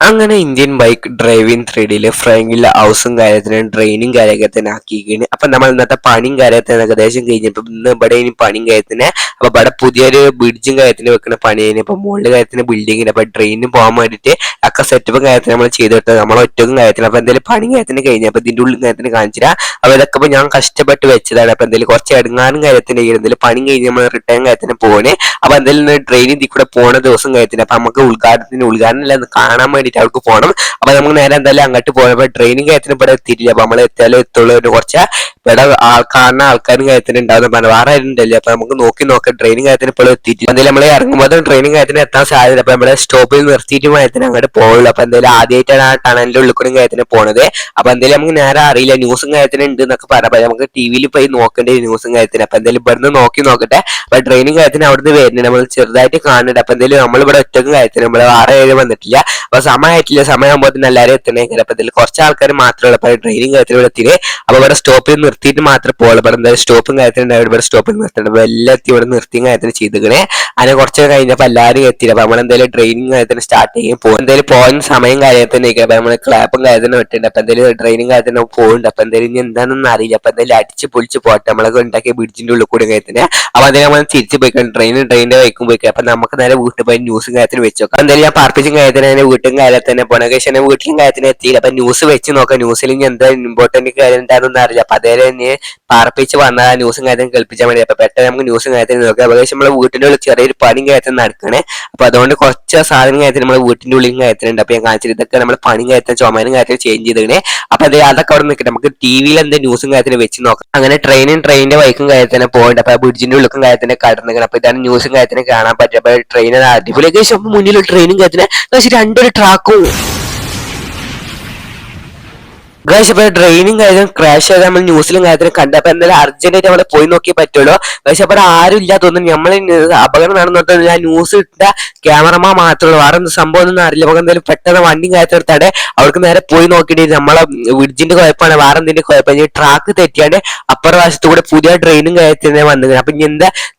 അങ്ങനെ Indian bike driving 3Dയില് ഫ്രാങ്കിലെ ഹൗസും കാര്യത്തിനും ട്രെയിനും കാര്യത്തിന് ആക്കിയിരിക്കുകയാണ്. അപ്പൊ നമ്മൾ ഇന്നത്തെ പണിയും കാര്യത്തിന് ഏകദേശം കഴിഞ്ഞപ്പോ ഇന്ന് ഇവിടെ ഇനി പണിയും കാര്യത്തിന് അപ്പൊ ഇവിടെ പുതിയൊരു ബ്രിഡ്ജും കാര്യത്തിന് വെക്കുന്ന പണി കഴിഞ്ഞു. അപ്പൊ മുകളിൽ കാര്യത്തിന് ബിൽഡിങ്ങിന് അപ്പൊ ട്രെയിനിന് പോകാൻ വേണ്ടിയിട്ട് ഒക്കെ സെറ്റപ്പും കാര്യത്തിന് നമ്മൾ ചെയ്തെടുത്തത് നമ്മൾ ഒറ്റക്കും കാര്യത്തിന്. അപ്പൊ എന്തെങ്കിലും പണി കാര്യത്തിന് കഴിഞ്ഞ അപ്പൊ ഇതിന്റെ ഉള്ളിൽ കാര്യത്തിന് കാണിച്ചില്ല. അപ്പൊ ഇതൊക്കെ ഇപ്പൊ ഞാൻ കഷ്ടപ്പെട്ട് വെച്ചതാണ്. അപ്പൊ എന്തെങ്കിലും കുറച്ച് എടുങ്ങാനും കാര്യത്തിന് എന്തെങ്കിലും പണി കഴിഞ്ഞ് നമ്മൾ റിട്ടേൺ കാര്യത്തിന് പോകണേ. അപ്പൊ എന്തെങ്കിലും ട്രെയിൻ ഇതിൽ കൂടെ പോണ ദിവസം കാര്യത്തിന് അപ്പൊ നമുക്ക് ഉദ്ഘാടനം കാണാൻ വേണ്ടിയിട്ട് അവർക്ക് പോകണം. അപ്പൊ നമുക്ക് നേരെ എന്തായാലും അങ്ങോട്ട് പോയപ്പോ ട്രെയിനിങ് കാര്യത്തിന് ഇവിടെ എത്തിയിട്ടില്ല. അപ്പൊ നമ്മൾ എത്തിയാലും എത്തുള്ളൂ കുറച്ച് ഇവിടെ കാണുന്ന ആൾക്കാരും കാര്യത്തിന് ഉണ്ടാവുന്ന പറഞ്ഞു വേറെ ആരും ഉണ്ടല്ലേ. അപ്പൊ നമുക്ക് നോക്കാം ട്രെയിനിങ് കാര്യത്തിന് ഇപ്പോൾ എത്തിയിട്ടില്ല. എന്തായാലും നമ്മൾ ഇറങ്ങുമ്പോൾ ട്രെയിനിങ് കാര്യത്തിന് എത്താൻ സാധ്യത. അപ്പൊ നമ്മുടെ സ്റ്റോപ്പിൽ നിർത്തിയിട്ട് കാര്യത്തിന് അങ്ങോട്ട് പോകുള്ളൂ. അപ്പൊ എന്തായാലും ആദ്യമായിട്ടാണ് ആ ടണലിന്റെ ഉള്ളിൽ കൂടെ കാര്യത്തിന് പോണത്. അപ്പൊ എന്തായാലും നമുക്ക് നേരെ അറിയില്ല ന്യൂസും കാര്യത്തിന് ഉണ്ട് എന്നൊക്കെ പറയാം. നമുക്ക് ടിവിയിൽ പോയി നോക്കേണ്ട ന്യൂസും കാര്യത്തിന്. അപ്പൊ എന്തായാലും ഇവിടുന്ന് നോക്കട്ടെ. അപ്പൊ ട്രെയിനിങ് കാര്യത്തിന് അവിടുന്ന് വരുന്നുണ്ട് നമ്മൾ ചെറുതായിട്ട് കാണുന്നുണ്ട്. അപ്പൊ എന്തായാലും നമ്മളിവിടെ ഒറ്റക്കും കാര്യത്തിന് നമ്മൾ വേറെ ഏഴ് വന്നിട്ടില്ല. അപ്പൊ സമയമായിട്ടില്ല. സമയമാകുമ്പോൾ എല്ലാവരും എത്തണേക്കാരം. അപ്പൊ ഇതിൽ കുറച്ച് ആൾക്കാർ മാത്രമേ ഉള്ളൂ. അപ്പൊ ട്രെയിനിങ് കാര്യത്തിൽ ഇവിടെ എത്തിയത്. അപ്പൊ ഇവിടെ സ്റ്റോപ്പിൽ നിർത്തിയിട്ട് മാത്രമേ പോകുള്ളൂ. ഇവിടെ എന്തായാലും സ്റ്റോപ്പും കാര്യത്തിലുണ്ടാവും. ഇവിടെ സ്റ്റോപ്പിൽ നിർത്തണം. അപ്പൊ എല്ലാം എത്തി ഇവിടെ നിർത്തിയും കാര്യത്തിന് ചെയ്തിക്കണേ. അതിനെ കുറച്ച് കഴിഞ്ഞപ്പോൾ എല്ലാവരും എത്തിയില്ല. അപ്പൊ നമ്മളെന്തായാലും ട്രെയിനിങ് കാര്യത്തിന് സ്റ്റാർട്ട് ചെയ്യും പോകും. എന്തായാലും പോകുന്ന സമയം കാര്യത്തിന് അപ്പൊ നമ്മൾ ക്ലാപ്പും കാര്യത്തിന് വിട്ടിട്ടുണ്ട്. അപ്പൊ എന്തായാലും ട്രെയിനിങ് കാര്യത്തിന് പോകുന്നുണ്ട്. അപ്പൊ എന്തായാലും ഇനി എന്താണെന്ന് അറിയില്ല. അപ്പൊ എന്തായാലും അടിച്ച് പൊളിച്ച് പോട്ടെ. നമ്മളൊക്കെ ഉണ്ടാക്കിയ ബ്രിഡ്ജിന്റെ ഉള്ളിൽ കൂടി കാര്യത്തിന്. അപ്പൊ അതിന് നമ്മൾ തിരിച്ച് പോയിക്കണം. ട്രെയിനിന്റെ വൈക്കും പോയിക്കാം. അപ്പൊ നമുക്ക് നേരെ വീട്ടിൽ പോയി ന്യൂസും കാര്യത്തിന് വെച്ച് നോക്കാം. എന്തായാലും ഞാൻ പാർപ്പിച്ചും കാര്യത്തിന് വീട്ടും കാര്യത്തിന് പോണ കേശനെ വീട്ടിലും കാര്യത്തിന് എത്തിയില്ല. അപ്പൊ ന്യൂസ് വെച്ച് നോക്കാം. ന്യൂസിൽ ഇനി എന്താ ഇമ്പോർട്ടന്റ് കാര്യം എന്താണെന്ന് അറിയില്ല. അപ്പൊ അതേ ഇനി പാർപ്പിച്ച് വന്ന ന്യൂസും കാര്യത്തിന് കേൾപ്പിച്ചാൽ മതി. അപ്പൊ പെട്ടെന്ന് നമുക്ക് ന്യൂസും കാര്യത്തിന് നോക്കാം. ഏകദേശം നമ്മളെ വീട്ടിന്റെ ഉള്ളിൽ ചെറിയൊരു പണിയും കാര്യത്തിന് നടക്കണേ. അപ്പൊ അതുകൊണ്ട് കുറച്ച് സാധനം കാര്യത്തിന് നമ്മുടെ വീട്ടിന്റെ ഉള്ളിൽ കാര്യത്തിനുണ്ട്. അപ്പൊ ഞാൻ കാണിച്ചിട്ട് ഇതൊക്കെ നമ്മുടെ പണിയും കാര്യത്തിന് ചുമരും കാര്യത്തിൽ ചേഞ്ച് ചെയ്തേ. അപ്പൊ അതൊക്കെ അവിടെ നിൽക്കട്ടെ. നമുക്ക് ടിവിയിൽ എന്താ ന്യൂസും കാര്യത്തിന് വെച്ച് നോക്കാം. അങ്ങനെ ട്രെയിനിന്റെ വൈക്കും കാര്യത്തിന് പോകണ്ട. അപ്പൊ ബ്രിഡ്ജിന്റെ ഉള്ളിലും കാര്യത്തിന് കടന്നിക്കണം. അപ്പൊ ഇതാണ് ന്യൂസും കാര്യത്തിന് കാണാൻ പറ്റും. അപ്പൊ ട്രെയിൻ അടിപൊളി മുന്നിൽ ട്രെയിനും കാര്യത്തിന് രണ്ടൊരു ട്രാക്കും ഗൈസ്. അപ്പൊ ട്രെയിനും കാര്യം ക്രാഷ് ചെയ്ത് നമ്മൾ ന്യൂസിലും കാര്യത്തിലും കണ്ടപ്പോ എന്തായാലും അർജന്റായിട്ട് അവിടെ പോയി നോക്കിയേ പറ്റുള്ളൂ. പക്ഷെ അപ്പൊ ആരും ഇല്ല തോന്നുന്നു. നമ്മൾ അപകടം നടന്നിട്ട് ഞാൻ ന്യൂസ് ഇട്ട ക്യാമറമാൻ മാത്രമേ ഉള്ളൂ. വേറെ സംഭവം ഒന്നും അറിയില്ല. നമുക്ക് എന്തായാലും പെട്ടെന്ന് വണ്ടിയും കാര്യത്തെടുത്താടെ അവർക്ക് നേരെ പോയി നോക്കിയിട്ട് നമ്മളെ ബ്രിഡ്ജിന്റെ കുഴപ്പമാണ് വേറെ എന്തിന്റെ കുഴപ്പം. ട്രാക്ക് തെറ്റിയാണ്ട് അപ്പുറ വശത്ത് കൂടെ പുതിയ ട്രെയിനും കാര്യത്തിന് വന്നത്. അപ്പൊ ഇനി എന്താ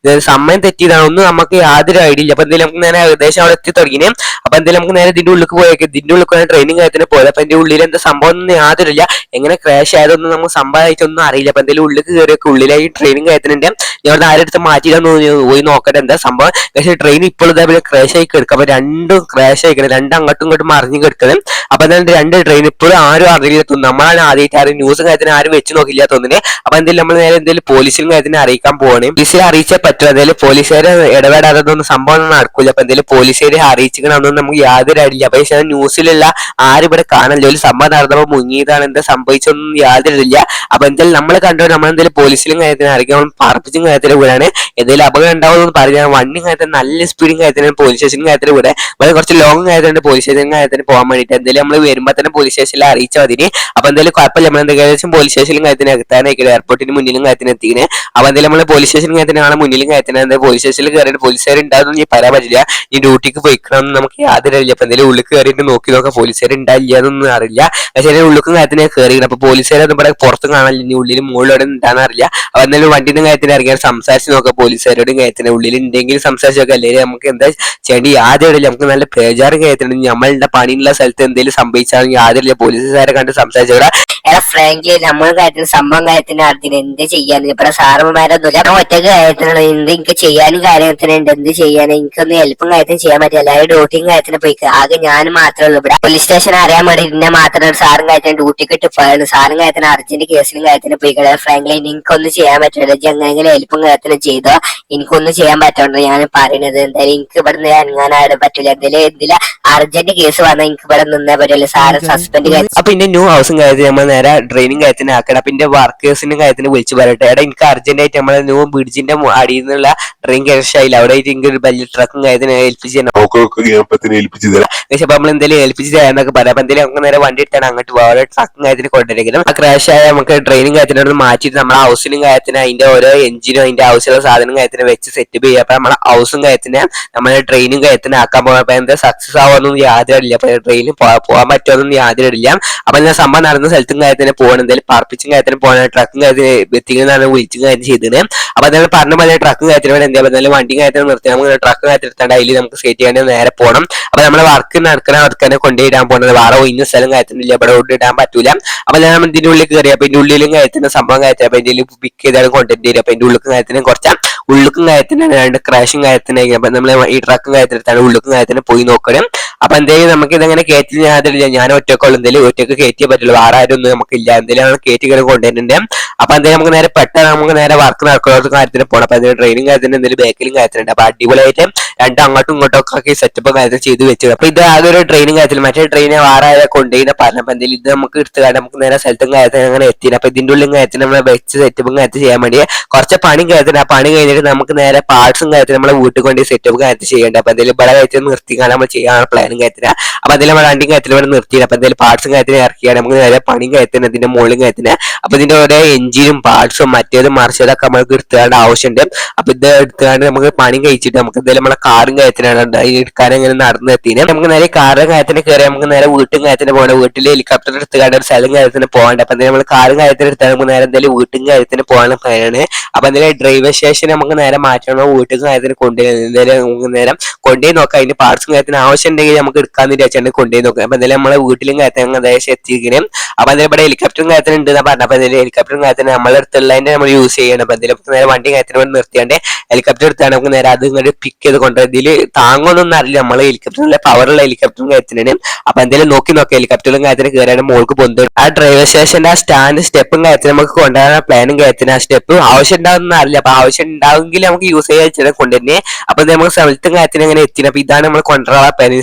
സമയം തെറ്റിയതാണ് ഒന്നും നമുക്ക് യാതൊരു ഐഡിയ ഇല്ല. അപ്പൊ എന്തായാലും നമുക്ക് നേരെ ഏകദേശം അവിടെ എത്തി തുടങ്ങിനെ. അപ്പൊ എന്തായാലും നമുക്ക് നേരെ ഇതിന്റെ ഉള്ളിൽ പോയേക്കും. ഇതിന്റെ ഉള്ളിൽ ട്രെയിനിങ് കാര്യത്തിന് പോയത്. അപ്പൊ എന്റെ ഉള്ളിൽ എന്താ സംഭവം ഒന്നും യാതൊരു എങ്ങനെ ക്രാഷ് ആയതൊന്നും നമുക്ക് സംഭവമായിട്ടൊന്നും അറിയില്ല. അപ്പൊ എന്തെങ്കിലും ഉള്ളിൽ കയറിയൊക്കെ ഉള്ളിലായി ട്രെയിനിങ് കാര്യത്തിനുണ്ട്. ഞാൻ ആരെടുത്ത് മാറ്റിയിടാന്ന് പോയി നോക്കട്ടെ എന്താ സംഭവം. പക്ഷേ ട്രെയിൻ ഇപ്പോൾ ഇതേപോലെ ക്രാഷ് ആയി കിടക്കുക. അപ്പൊ രണ്ടും ക്രാഷ് ആയിക്കണം. രണ്ടും അങ്ങോട്ടും ഇങ്ങോട്ടും മറിഞ്ഞു കിടക്കുന്നത്. അപ്പൊ എന്തായാലും രണ്ട് ട്രെയിൻ ഇപ്പോഴും ആരും അറിയില്ല തോന്നുന്നു. നമ്മളാണ് ആദ്യമായിട്ട് ആരും ന്യൂസും കാര്യത്തിന് ആരും വെച്ച് നോക്കില്ല തോന്നുന്നത്. അപ്പൊ എന്തായാലും നമ്മൾ നേരെ എന്തെങ്കിലും പോലീസിലും കാര്യത്തിന് അറിയിക്കാൻ പോകണേ. പോലീസിനെ അറിയിച്ചാൽ പറ്റും. എന്തായാലും പോലീസുകാരെ ഇടപെടാതൊന്നും സംഭവം ഒന്നും നടക്കില്ല. അപ്പൊ എന്തായാലും പോലീസുകാരെ അറിയിച്ചിക്കണമെന്നൊന്നും നമുക്ക് യാതൊരു ഐഡിയ. പക്ഷേ ന്യൂസിലുള്ള ആരും ഇവിടെ കാണല്ലോ. ഒരു സംഭവം നടന്നപ്പോൾ മുങ്ങിയതാണ് എന്താ സംഭവിച്ചൊന്നും യാതൊരില്ല. അപ്പൊ എന്തായാലും നമ്മൾ കണ്ടോ നമ്മളെന്തായാലും പോലീസിലും കാര്യത്തിന് അറിയിക്കാൻ പാർപ്പിച്ചും കാര്യത്തിന് വിടാണ്. എന്തെങ്കിലും അപകടം ഉണ്ടാവുമെന്ന് പറഞ്ഞാൽ വണ്ടി കാര്യത്തിന് നല്ല സ്പീഡും കാര്യത്തിന് പോലീസ് സ്റ്റേഷൻ കാര്യത്തിന് വിടാൻ വളരെ കുറച്ച് ലോങ് കാര്യത്തിന് പോലീസ് സ്റ്റേഷൻ കാര്യത്തിന് പോകാൻ വേണ്ടിയിട്ട് എന്തായാലും നമ്മൾ വരുമ്പോൾ തന്നെ പോലീസ് സ്റ്റേഷനിൽ അറിയിച്ചാൽ മതി. അപ്പൊ എന്തായാലും കുഴപ്പമില്ല. നമ്മൾ ഏകദേശം പോലീസ് സ്റ്റേഷനിലും കാര്യത്തിന് എത്താനായിരിക്കും. എയർപോർട്ടിന് മുന്നിലും കാര്യത്തിന് എത്തിക്കണേ. അപ്പൊ എന്തായാലും നമ്മൾ പോലീസ് സ്റ്റേഷൻ കാര്യത്തിന് കാണാൻ മുന്നിലും കാര്യത്തിന് എന്താ പോലീസ് സ്റ്റേഷനിൽ കയറിയിട്ട് പോലീസുകാർ ഉണ്ടാകുന്ന പറയാൻ പറ്റില്ല. ഈ ഡ്യൂട്ടിക്ക് പോയിക്കണമെന്ന് നമുക്ക് യാതൊരു അറിയില്ല. അപ്പൊ എന്തായാലും ഉള്ളിൽ കയറിയിട്ട് നോക്കാം പോലീസുകാർ ഉണ്ടായില്ല എന്നൊന്നും അറിയില്ല. പക്ഷേ ഉള്ളിലും കാര്യത്തിന് കയറി. അപ്പൊ പോലീസുകാരൊന്നും ഇവിടെ പുറത്തും കാണാനില്ല. ഇനി ഉള്ളിൽ മുകളിലൂടെ ഉണ്ടാകാൻ അറിയില്ല. അപ്പൊ എന്തായാലും വണ്ടിന്റെ കാര്യത്തിന് ഇറങ്ങിയാൽ സംസാരിച്ച് നോക്കാം. പോലീസുകാരോടും കാര്യത്തിന് ഉള്ളിൽ ഉണ്ടെങ്കിൽ സംസാരിച്ച് നോക്കാം. അല്ലെങ്കിൽ നമുക്ക് എന്താ ചെയ്യേണ്ടി യാതൊരു നമുക്ക് നല്ല പേജാറും കാര്യത്തിന് നമ്മളുടെ പണിയുള്ള സ്ഥലത്ത് എന്തെങ്കിലും സംഭവിച്ചാൽ യാതൊരു പോലീസുകാരെ കണ്ട് സംസാരിച്ചോടാ. എടാ ഫ്രാങ്ക്ലി നമ്മൾ കാര്യത്തിന് സംഭവം കാര്യത്തിന് അറിഞ്ഞില്ല എന്ത് ചെയ്യാനും ഇവിടെ സാറന്മാരൊന്നുമില്ല. ഞാൻ ഒറ്റക്ക് കാര്യത്തിനാണ് എന്ത് എനിക്ക് ചെയ്യാനും കാര്യത്തിനുണ്ട്. എന്ത് ചെയ്യാനും എനിക്കൊന്ന് ഹെൽപ്പും കാര്യത്തിന് ചെയ്യാൻ പറ്റില്ല. എല്ലാവരും ഡ്യൂട്ടിയും കാര്യത്തിന് പോയിക്കുക. ആകെ ഞാൻ മാത്രമേ ഉള്ളൂ ഇവിടെ. പോലീസ് സ്റ്റേഷൻ അറിയാൻ വേണ്ടി ഇന്നെ മാത്രമേ സാറും കാര്യത്തിന് ഡ്യൂട്ടിക്ക് ഇട്ട് പോയാണ്. സാറും കാര്യത്തിന് അർജന്റ് കേസിലും കാര്യത്തിന് പോയിക്കളെ. ഫ്രാങ്ക്ലി എനിക്കൊന്നും ചെയ്യാൻ പറ്റില്ല. എങ്ങനെയെങ്കിലും ഹെൽപ്പും കാര്യത്തിന് ചെയ്തോ. എനിക്കൊന്നും ചെയ്യാൻ പറ്റുള്ളൂ ഞാൻ പറയുന്നത്. എന്തായാലും എനിക്ക് ഇവിടെ നിന്ന് അനങ്ങാനായിട്ട് പറ്റില്ല. എന്തെങ്കിലും അർജന്റ് കേസ് വന്നാൽ എനിക്ക് ഇവിടെ നിന്നേ പറ്റുള്ളൂ. സാറ് സസ്പെൻഡ് കാര്യം. അപ്പൊ ഇന്റെ ന്യൂ ഹൗസും കാര്യത്തിൽ നമ്മൾ നേരെ ട്രെയിനിങ് കാര്യത്തിന് ആക്കണം. അപ്പൊ എന്റെ വർക്കേഴ്സിന്റെ കാര്യത്തിന് വിളിച്ചു പറയട്ടെ. എടാ എനിക്ക് അർജന്റ് ആയിട്ട് നമ്മളെ ന്യൂ ബ്രിഡ്ജിന്റെ അടിയിൽ നിന്നുള്ള ട്രെയിൻ ക്യാഷായില്ല. അവിടെ ആയിട്ട് എനിക്ക് ഒരു വലിയ ട്രക്കും കാര്യത്തിന് ഏൽപ്പിച്ച് തരാം. പക്ഷെ അപ്പൊ നമ്മൾ എന്തെങ്കിലും ഏൽപ്പിച്ച് തരാന്നൊക്കെ പറയാം. അപ്പൊ എന്തെങ്കിലും നമുക്ക് നേരെ വണ്ടി എടുത്താണ് അങ്ങോട്ട് വേറെ ട്രക്കും കാര്യത്തിന് കൊണ്ടുവരെങ്കിലും ആ ക്രാഷ് ആയ നമുക്ക് ട്രെയിനും കാര്യത്തിനോട് മാറ്റിയിട്ട് നമ്മുടെ ഹൗസിലും കാര്യത്തിന് അതിന്റെ ഓരോ എഞ്ചിനും അതിന്റെ ആവശ്യമുള്ള സാധനം കാര്യത്തിന് വെച്ച് സെറ്റ് ചെയ്യുക. അപ്പൊ നമ്മളെ ഹൗസും കാര്യത്തിന് നമ്മളെ ട്രെയിനും കാര്യത്തിന് ആക്കാൻ പോകുമ്പോൾ എന്താ സക്സസ് ആവാനൊന്നും യാതൊരു ഇല്ല. അപ്പൊ ട്രെയിനിൽ പോകാൻ പറ്റുമെന്നൊന്നും യാതൊരു ഇല്ല. അപ്പൊ ഞാൻ സംഭവം നടന്ന സ്ഥലത്തും കാര്യത്തിന് പോകണം, എന്തായാലും പാർപ്പിച്ചും കാര്യത്തിന് പോകണം, ട്രക്കും കാര്യത്തിന് എത്തിക്കുന്നതാണ് വിളിച്ചും കാര്യം ചെയ്തത്. അപ്പൊ അതേപോലെ പറഞ്ഞ പോലെ ട്രക്കും കാര്യത്തിന് വേണ്ടി എന്താ പറയുക, വണ്ടി കാര്യത്തിന് നിർത്തി നമുക്ക് ട്രക്ക് കാര്യത്തിൽ എടുത്താണ്ട് അതിൽ നമുക്ക് സെറ്റ് ചെയ്യാൻ നേരെ പോകണം. അപ്പൊ നമ്മളെ വർക്ക് നടക്കുന്ന വർക്കനെ കൊണ്ടുപോയിടാൻ പോകുന്നത് വേറെ ഒഴിഞ്ഞ സ്ഥലം കാര്യത്തിനില്ല, ഇവിടെ കൊണ്ട് ഇടാൻ പറ്റൂല. അപ്പൊ ഞാൻ ഇതിന്റെ ഉള്ളിൽ കയറി, അപ്പൊ ഇതിന്റെ ഉള്ളിലും കാര്യത്തിന് സംഭവം കാര്യത്തിന് അപ്പൊ ഇതിൽ പിക്ക് ചെയ്താണ് കൊണ്ടുവരേണ്ടി വരും. അപ്പൊ ഇതിന്റെ ഉള്ളിൽ കാര്യത്തിന് കുറച്ച് ഉള്ളുക്കും കാര്യത്തിന് രണ്ട് ക്രാഷും കാര്യത്തിന് അപ്പൊ നമ്മൾ ഈ ട്രക്കും കാര്യത്തിനെടുത്താണ് ഉള്ളുക്കും കാര്യത്തിന് പോയി നോക്കണം. അപ്പൊ എന്തെങ്കിലും നമുക്ക് ഇതങ്ങനെ കയറ്റി ഞാൻ ഒറ്റക്കുള്ള എന്തെങ്കിലും ഒറ്റക്ക് കയറ്റിയേ പറ്റുള്ളൂ, വേറെ ആരും ഒന്നും നമുക്കില്ല, എന്തെങ്കിലും കയറ്റി കൊണ്ടുവരുന്നുണ്ട്. അപ്പൊ എന്തെങ്കിലും നമുക്ക് നേരെ പെട്ടെന്ന് നമുക്ക് നേരെ വർക്ക് നടക്കുന്ന കാര്യത്തിന് പോകണം. അപ്പൊ അതിന് ട്രെയിനിങ് കാര്യത്തിന് എന്തെങ്കിലും ബേക്കിലും കാര്യത്തിലുണ്ട്. അപ്പൊ അടിപൊളിയായിട്ട് രണ്ടും അങ്ങോട്ടും ഇങ്ങോട്ടും ഒക്കെ സെറ്റപ്പ് കാര്യത്തിൽ ചെയ്ത് വെച്ചത്. അപ്പൊ ഇത് ആകെ ഒരു ട്രെയിനിങ് കാര്യത്തിൽ, മറ്റേ ട്രെയിനെ വേറെ കൊണ്ടുപോയി പറഞ്ഞപ്പോ എന്തെങ്കിലും ഇത് നമുക്ക് എടുത്തുകാണ്ട് നമുക്ക് നേരെ സ്ഥലത്തും കാര്യത്തിന് അങ്ങനെ എത്തി. അപ്പൊ ഇതിന്റെ ഉള്ളിൽ കാര്യത്തിന് നമ്മളെ വെച്ച് സെറ്റപ്പും കാര്യത്തിൽ ചെയ്യാൻ വേണ്ടി കുറച്ച് പണി കാര്യത്തിന്, ആ പണി കഴിഞ്ഞിട്ട് നമുക്ക് നേരെ പാർട്സും കാര്യത്തിന് നമ്മളെ വീട്ടിൽ കൊണ്ട് സെറ്റപ്പ് കാര്യത്തിൽ ചെയ്യേണ്ടത്. അപ്പൊ എന്തെങ്കിലും ഇവിടെ കാര്യത്തിൽ നിർത്തിക്കാൻ നമ്മൾ ചെയ്യാനുള്ള പ്ലാനും കാര്യത്തിന്. അപ്പൊ അതിൽ നമ്മൾ രണ്ടും കാര്യത്തിൽ ഇവിടെ നിർത്തി. അപ്പൊ എന്തെങ്കിലും പാർട്സും കാര്യത്തിന് ഇറക്കിയാണ് നമുക്ക് നേരെ പണിയും കാര്യത്തിന് ഇതിന്റെ മുകളിലും കാര്യത്തിന്. അപ്പൊ ഇതിന്റെ ഓരോ എഞ്ചിനും പാർട്സും മറ്റേതും മറിച്ചതൊക്കെ നമുക്ക് എടുത്തുകൊണ്ട് ആവശ്യമുണ്ട്. അപ്പൊ ഇത് എടുത്തുകൊണ്ട് നമുക്ക് പണി കഴിച്ചിട്ട് നമുക്ക് എന്തായാലും നമ്മളെ കാറും കാര്യത്തിനാണ് എടുക്കാൻ ഇങ്ങനെ നടന്നു എത്തിന്. നമുക്ക് നേരെ കാറും കാര്യത്തിന് കയറി നമുക്ക് നേരെ വീട്ടും കാര്യത്തിന് പോകണം. വീട്ടിൽ ഹെലികോപ്റ്റർ എടുത്തുകൊണ്ട് ഒരു സ്ഥലം കാര്യത്തിന് പോകണ്ട. അപ്പൊ നമ്മൾ കാറും കാര്യത്തിന് എടുത്താൽ നമുക്ക് നേരെ എന്തായാലും വീട്ടും കാര്യത്തിന് പോകാനുള്ള പ്ലാനാണ്. അപ്പൊ എന്തായാലും ഡ്രൈവർ സ്റ്റേഷൻ നമുക്ക് നേരെ മാറ്റണം, വീട്ടിൽ കാര്യത്തിന് കൊണ്ടുപോയി എന്തായാലും നമുക്ക് നേരം കൊണ്ടുപോയി നോക്കാം. അതിന്റെ പാർട്സും കാര്യത്തിന് ആവശ്യം ഉണ്ടെങ്കിൽ നമുക്ക് എടുക്കാന്ന് വിചാരിച്ചാൽ കൊണ്ടുപോയി നോക്കാം. അപ്പൊ എന്തായാലും നമ്മളെ വീട്ടിലും കാര്യത്തിന് ഏകദേശം എത്തിയിരിക്കണം. അപ്പൊ എന്തായാലും ഇവിടെ ഹെലികോപ്റ്ററും കാര്യത്തിന് ഉണ്ട് പറഞ്ഞ. അപ്പൊ എന്തായാലും ഹെലികോപ്റ്ററും കാര്യത്തിന് നമ്മളെ അടുത്തുള്ളതിന്റെ നമ്മൾ യൂസ് ചെയ്യണം. അപ്പൊ എന്തായാലും നേരെ വണ്ടി കാര്യത്തിന് വേണ്ടി നിർത്തിയാണ്ട് ഹെലികോപ്റ്റർ എടുത്താണ് നമുക്ക് നേരെ അത് ഇങ്ങോട്ട് പിക്ക് ചെയ്ത് കൊണ്ടുപോയി. ഇതിൽ താങ്ങൊന്നും അറിയില്ല, നമ്മളെ ഹെലികോപ്റ്റർ നല്ല പവറുള്ള ഹെലികോപ്റ്ററും കാര്യത്തിനാണ്. അപ്പൊ എന്തായാലും നോക്കി ഹെലികോപ്റ്ററും കാര്യത്തിന് കയറാൻ മോൾക്ക് പൊന്ത് ആ ഡ്രൈവർ സ്റ്റേഷന്റെ ആ സ്റ്റാൻഡ് സ്റ്റെപ്പും കാര്യത്തിന് നമുക്ക് കൊണ്ടുപോകാൻ പ്ലാനും കാര്യത്തിന് ആ സ്റ്റെപ്പ് ആവശ്യം ഉണ്ടാവുന്ന അറിയില്ല. അപ്പൊ ആവശ്യം ഉണ്ടാവുമെങ്കിൽ നമുക്ക് യൂസ് ചെയ്യാൻ കൊണ്ടുതന്നെ. അപ്പൊ നമുക്ക് സ്ഥലത്തും കാര്യത്തിന് അങ്ങനെ എത്തിന്. അപ്പൊ ഇതാണ് നമ്മൾ കൊണ്ടുപോകാൻ പ്ലാൻ,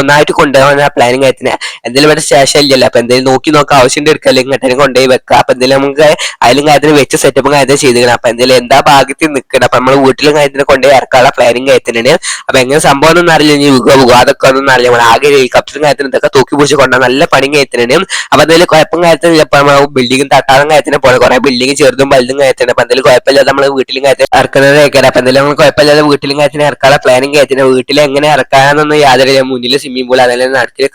ഒന്നായിട്ട് കൊണ്ടുപോകാൻ പ്ലാനും കാര്യത്തിന്. എന്തെങ്കിലും ഇവിടെ സ്റ്റേഷൻ ഇല്ലല്ലോ, അപ്പൊ എന്തെങ്കിലും നോക്കാം, ആവശ്യം എടുക്കാം, ഇങ്ങോട്ടേലും കൊണ്ടുപോയി വെക്കാം. അപ്പൊ എന്തെങ്കിലും നമുക്ക് അതിലും കാര്യത്തിന് വെച്ച് സെറ്റപ്പും കാര്യത്തിന് ചെയ്തിരിക്കണം. അപ്പൊ എന്തെങ്കിലും എന്താ ഭാഗ്യത്തിൽ നിൽക്കണം. അപ്പൊ നമ്മൾ വീട്ടിലും കാര്യത്തിന് കൊണ്ടുപോയി ഇറക്കാനുള്ള പ്ലാനിങ് കാര്യത്തിനാണ്. അപ്പൊ എങ്ങനെ സംഭവം ഒന്നും അറിയില്ല, ഇനി അതൊക്കെ ഒന്നും അറിയില്ല. ആകെ ഹെലികോപ്റ്ററും കാര്യത്തിന് ഇതൊക്കെ തൂക്കി പിടിച്ച് കൊണ്ടാൽ നല്ല പണി കാര്യത്തിനാണ്. അപ്പൊ എന്തെങ്കിലും കുഴപ്പം കാര്യത്തിന് ബിൽഡിംഗും തട്ടാറും കാര്യത്തിന് പോലെ കുറെ ബിൽഡിംഗ് ചെറുതും വലുതും കാര്യത്തിന്. അപ്പൊ എന്തെങ്കിലും കുഴപ്പമില്ലാതെ നമ്മൾ വീട്ടിലും കാര്യത്തിന് ഇറക്കുന്നത് കേൾക്കാം. അപ്പൊ എന്തെങ്കിലും നമ്മൾ കുഴപ്പമില്ലാതെ വീട്ടിലും കാര്യത്തിന് ഇറക്കാനുള്ള പ്ലാനിങ് കാര്യത്തിന്. വീട്ടിൽ എങ്ങനെ ഇറക്കാനൊന്നും യാതൊരു മുന്നിൽ സ്വിമ്മിംഗ് പൂൾ അതേപോലെ നടക്കിൽ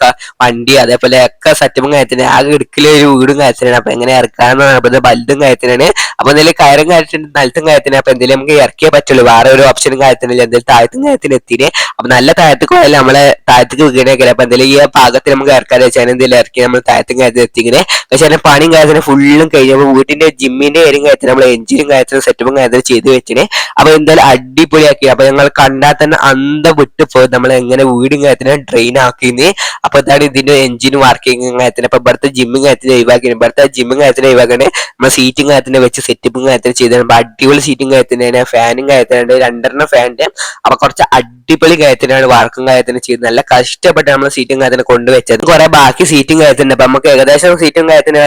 വണ്ടി അതേപോലെ ഒക്കെ സെറ്റപ്പും കാര്യത്തിന്. ആകെ ഇടുക്കിലെ ഒരു വീടും കാര്യത്തിനാണ്. അപ്പൊ എങ്ങനെ ഇറക്കാന്ന് വലുതും കാര്യത്തിനാണ്. അപ്പൊ എന്തെങ്കിലും കയറും കാര്യത്തിന് നിലത്തും കാര്യത്തിന്. അപ്പൊ എന്തെങ്കിലും നമുക്ക് ഇറക്കിയേ പറ്റുള്ളൂ, വേറെ ഒരു ഓപ്ഷനും കാര്യത്തിനില്ല. എന്തെങ്കിലും താഴത്തും കാര്യത്തിന് എത്തിനെ. അപ്പൊ നല്ല താഴത്തേക്ക് പോയാലും നമ്മളെ താഴത്തേക്ക് വീണേക്കല്ലേ. അപ്പൊ എന്തെങ്കിലും ഈ ഭാഗത്തിൽ നമുക്ക് ഇറക്കാതെ വെച്ചാൽ എന്തെങ്കിലും ഇറക്കി നമ്മൾ താഴത്തും കാര്യത്തിന് എത്തിങ്ങനെ. പക്ഷെ അതിന്റെ പണിയും കാര്യത്തിന് ഫുള്ളും കഴിഞ്ഞപ്പോൾ വീട്ടിന്റെ ജിമ്മിന്റെ കാര്യം കാര്യത്തിന് നമ്മൾ എഞ്ചിനും കാര്യത്തിനും സെറ്റപ്പും കാര്യത്തിന് ചെയ്ത് വെച്ചിനെ. അപ്പൊ എന്തായാലും അടിപൊളിയാക്കി. അപ്പൊ ഞങ്ങൾ കണ്ടാൽ തന്നെ അന്തം വിട്ട് പോയി നമ്മൾ എങ്ങനെ വീടും കാര്യത്തിന് ട്രെയിൻ ആക്കിന്ന്. അപ്പൊ ഇതാണ് ഇതിന്റെ എഞ്ചിനും വർക്കിംഗ് കാര്യത്തിന്. അപ്പൊ ഇവിടുത്തെ ജിമ്മും കാര്യത്തിന് ഒഴിവാക്കി, ഇവിടുത്തെ ജിമ്മും കാര്യത്തിന് ഒഴിവാക്കണേ നമ്മൾ സീറ്റും കാര്യത്തിന് വെച്ച് സെറ്റപ്പും കാര്യത്തിന് ചെയ്ത് അടിപൊളി സീറ്റും കാര്യത്തിന്, ഫാനും കാര്യത്തിനുണ്ട്, 2 ഫാനിന്റെ. അപ്പൊ കുറച്ച് അടിപൊളി കാര്യത്തിനാണ് വർക്കും കാര്യത്തിന് ചെയ്ത് നല്ല കഷ്ടപ്പെട്ട് നമ്മൾ സീറ്റും കാര്യത്തിന് കൊണ്ടുവച്ചത്. കുറെ ബാക്കി സീറ്റും കാര്യത്തിനുണ്ട്. അപ്പൊ നമുക്ക് ഏകദേശം സീറ്റും കാര്യത്തിന്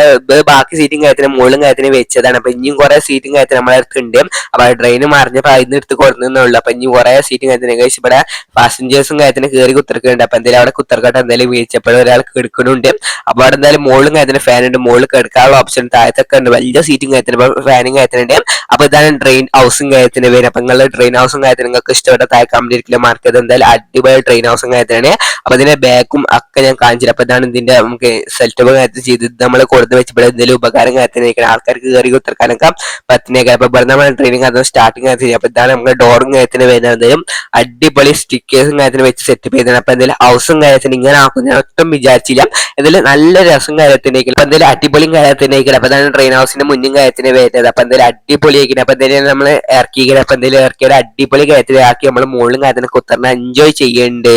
ബാക്കി സീറ്റും കാര്യത്തിന് മുകളിലും കാര്യത്തിന് വെച്ചതാണ്. അപ്പൊ ഇനിയും കുറെ സീറ്റും കാര്യത്തിന് നമ്മളെ അടുത്തുണ്ട്. അപ്പൊ ട്രെയിൻ മറിഞ്ഞപ്പോ അതിന് എടുത്ത് കൊടുക്കുന്നുള്ളൂ. അപ്പൊ ഇനി കുറെ സീറ്റും കാര്യത്തിന് ഏകദേശം ഇവിടെ പാസഞ്ചേഴ്സും കാര്യത്തിന് കയറി കുത്തിറക്കുന്നുണ്ട്. അപ്പൊ എന്തായാലും അവിടെ കുത്തിറക്കട്ടെ, എന്തായാലും വീഴ്ചപ്പോഴും ഒരാൾ എടുക്കുന്നുണ്ട്. അപ്പൊ അവിടെ എന്തായാലും മുകളിലും കാര്യത്തിന് ഫാൻ ഉണ്ട്, മുകളിൽ കിടക്കാനുള്ള ഓപ്ഷൻ താഴത്തൊക്കെ ഉണ്ട്, വലിയ സീറ്റും കാര്യത്തിന് ഫാനും കാര്യത്തിനുണ്ട്. അപ്പൊ ഇതാണ് ട്രെയിൻ ഹൗസും കാര്യത്തിന് പേര്. അപ്പൊ നിങ്ങളുടെ ട്രെയിൻ ഹൗസും കാര്യത്തിന് നിങ്ങൾക്ക് ഇഷ്ടപ്പെട്ട താഴെ കമന്റ് മാർക്ക് ചെയ്ത് എന്തായാലും അടിപൊളി ട്രെയിൻ ഹൗസും കാര്യത്തിനാണ്. അപ്പൊ ഇതിന്റെ ബാക്കും ഒക്കെ ഞാൻ കാണിച്ചില്ല. അപ്പൊ ഇതാണ് ഇതിന്റെ നമുക്ക് സെറ്റപ്പ് കാര്യത്തിൽ ചെയ്ത് നമ്മൾ കൊടുത്ത് വെച്ചപ്പോൾ എന്തെങ്കിലും ഉപകാരം കാര്യത്തിനേക്കാണ് ആൾക്കാർക്ക് കയറി കുത്തിറക്കാനൊക്കെ പറ്റുന്നേക്കാം. അപ്പൊ ഇവിടെ നമ്മൾ ട്രെയിനിങ് അത് സ്റ്റാർട്ടിങ് കാര്യത്തിൽ. അപ്പൊ ഇതാണ് നമുക്ക് ഡോറും കാര്യത്തിന് വരുന്നതും അടിപൊളി സ്റ്റിക്കേഴ്സും കാര്യത്തിന് വെച്ച് സെറ്റപ്പ് ചെയ്തത്. അപ്പൊ എന്തെങ്കിലും ഹൗസും കാര്യത്തിന് ഇങ്ങനെ ആക്കുന്ന ഒട്ടും വിചാരിച്ചില്ല. എന്തായാലും നല്ല രസം കാര്യത്തിനേക്കും. അപ്പൊ എന്തായാലും അടിപൊളിയും കാര്യത്തിനേക്കും. അപ്പൊ അതാണ് ട്രെയിൻ ഹൗസിന്റെ മുന്നും കാര്യത്തിന് വരുന്നത്. അപ്പൊ എന്തായാലും അടിപൊളിയായിരിക്കും. അപ്പൊ എന്തായാലും നമ്മൾ ഇറക്കിയിരിക്കുന്നത്. അപ്പൊ എന്തായാലും ഇറക്കിയത് അടിപൊളി കാര്യത്തിലാക്കി നമ്മൾ മുകളിലും കാര്യത്തിന് കുത്തറിന് എൻജോയ് ചെയ്യണ്ട്.